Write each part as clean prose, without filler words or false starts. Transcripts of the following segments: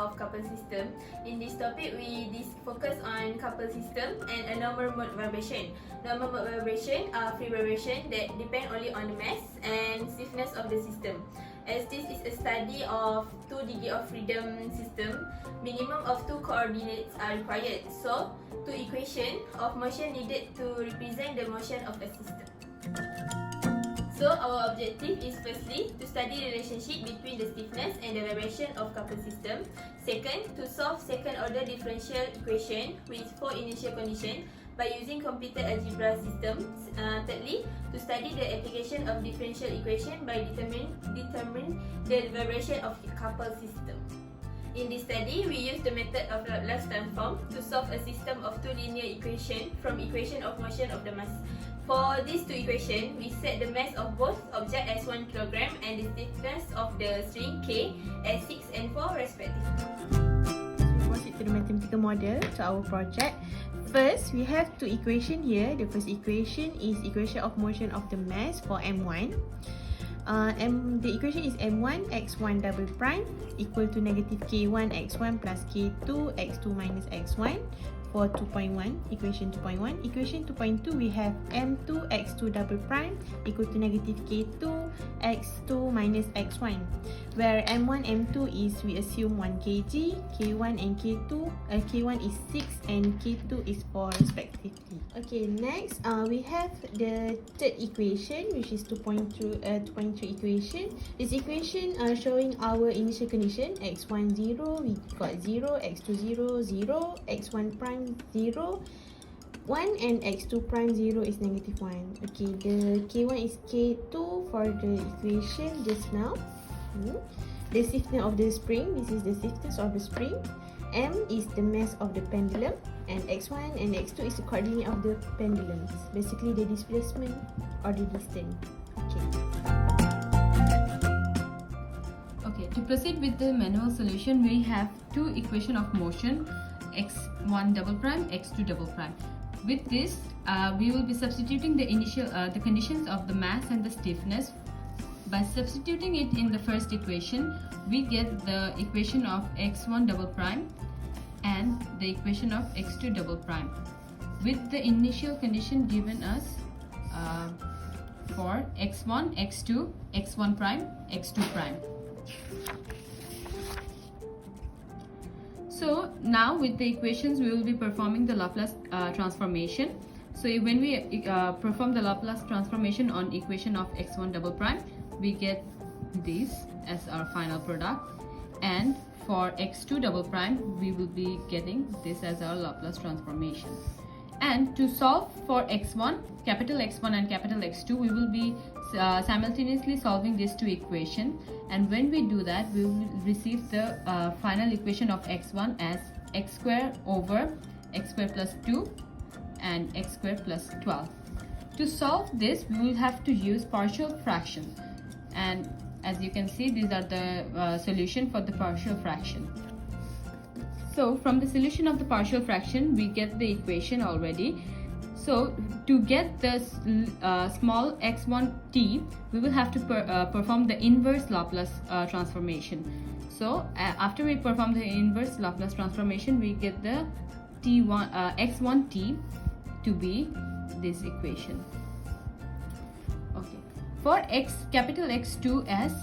of couple system. In this topic, we focus on couple system and a normal mode vibration. Normal mode vibration are free vibration that depend only on the mass and stiffness of the system. As this is a study of 2 degree of freedom system, minimum of 2 coordinates are required. So, 2 equations of motion needed to represent the motion of a system. So, our objective is firstly to study the relationship between the stiffness and the vibration of couple system. Second, to solve second order differential equation with 4 initial conditions by using computed algebra systems. Thirdly, to study the application of differential equation by determine the vibration of couple system. In this study, we use the method of Laplace transform to solve a system of 2 linear equations from equation of motion of the mass. For these 2 equations, we set the mass of both objects as 1 kg and the stiffness of the string K as 6 and 4 respectively. We proceed to the mathematical model to our project. First, we have 2 equations here. The first equation is equation of motion of the mass for M1. The equation is M1 x1 double prime equal to negative K1 x1 plus K2 x2 minus x1 for 2.1, equation 2.1. Equation 2.2, we have M2 x2 double prime equal to negative K2 x2 minus x1, where M1, M2 is, we assume 1 kg, K1 and K2, K1 is 6 and K2 is 4 respectively. Okay, next we have the third equation, which is 2.3 equation. This equation showing our initial condition, x1 0, we got 0, x2 0, 0, x1 prime 0, 1 and x2 prime 0 is negative 1. Okay, the K1 is K2 for the equation just now. The stiffness of the spring, this is the stiffness of the spring. M is the mass of the pendulum, and x1 and x2 is the coordinate of the pendulums. Basically the displacement or the distance. Okay, to proceed with the manual solution, we have 2 equations of motion, x1 double prime, x2 double prime. With this, we will be substituting the conditions of the mass and the stiffness. By substituting it in the first equation, we get the equation of x1 double prime and the equation of x2 double prime with the initial condition given us for x1, x2, x1 prime, x2 prime. So now with the equations, we will be performing the Laplace transformation. So when we perform the Laplace transformation on equation of x1 double prime, we get this as our final product, and for x2 double prime, we will be getting this as our Laplace transformation. And to solve for x1, capital X1 and capital X2, we will be simultaneously solving these 2 equations, and when we do that, we will receive the final equation of x1 as x square over x square plus 2 and x square plus 12. To solve this, we will have to use partial fraction, and as you can see, these are the solution for the partial fraction. So from the solution of the partial fraction, we get the equation already. So to get the small x1t, we will have to perform the inverse Laplace transformation. So after we perform the inverse Laplace transformation, we get the x1t to be this equation. Okay. For capital X2s,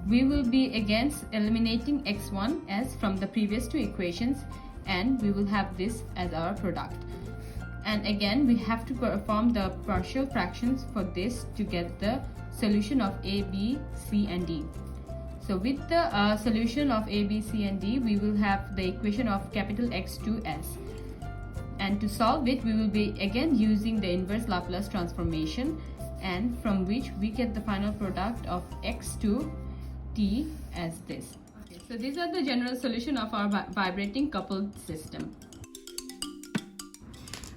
we will be again eliminating x1s from the previous 2 equations, and we will have this as our product. And again, we have to perform the partial fractions for this to get the solution of A, B, C and D. So with the solution of A, B, C and D, we will have the equation of capital X2s. And to solve it, we will be again using the inverse Laplace transformation, and from which we get the final product of x2t as this. Okay, so these are the general solution of our vibrating coupled system.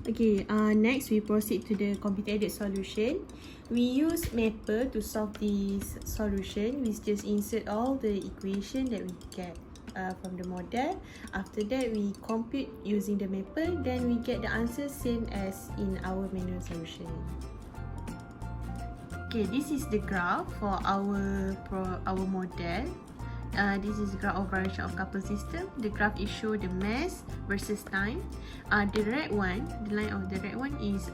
Okay, next we proceed to the computer-aided solution. We use Mapper to solve this solution. We just insert all the equation that we get from the model. After that, we compute using the Mapper. Then we get the answer same as in our manual solution. Okay, this is the graph for our model. This is graph of variation of couple system. The graph is show the mass versus time. The red one, the line of the red one is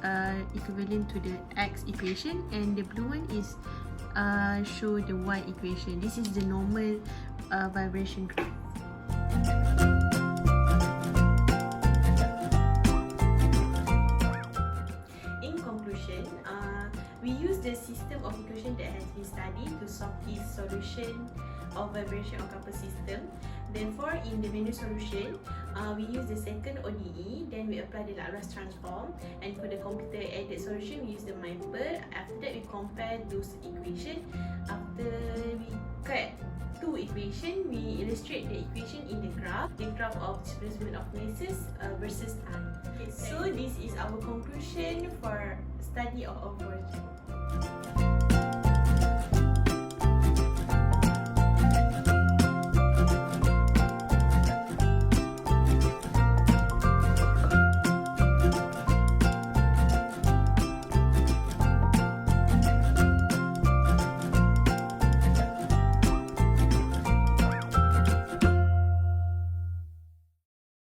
equivalent to the x equation, and the blue one is show the y equation. This is the normal vibration graph. In conclusion, we use the system of equation that has been studied to solve this solution of vibration of couple system. Therefore, in the manual solution, we use the second ODE, then we apply the Laplace transform, and for the computer aided solution, we use the MyPer. After that, we compare those equations. After we cut two equations, we illustrate the equation in the graph of displacement of masses versus time. Okay, so this is our conclusion for study of our project.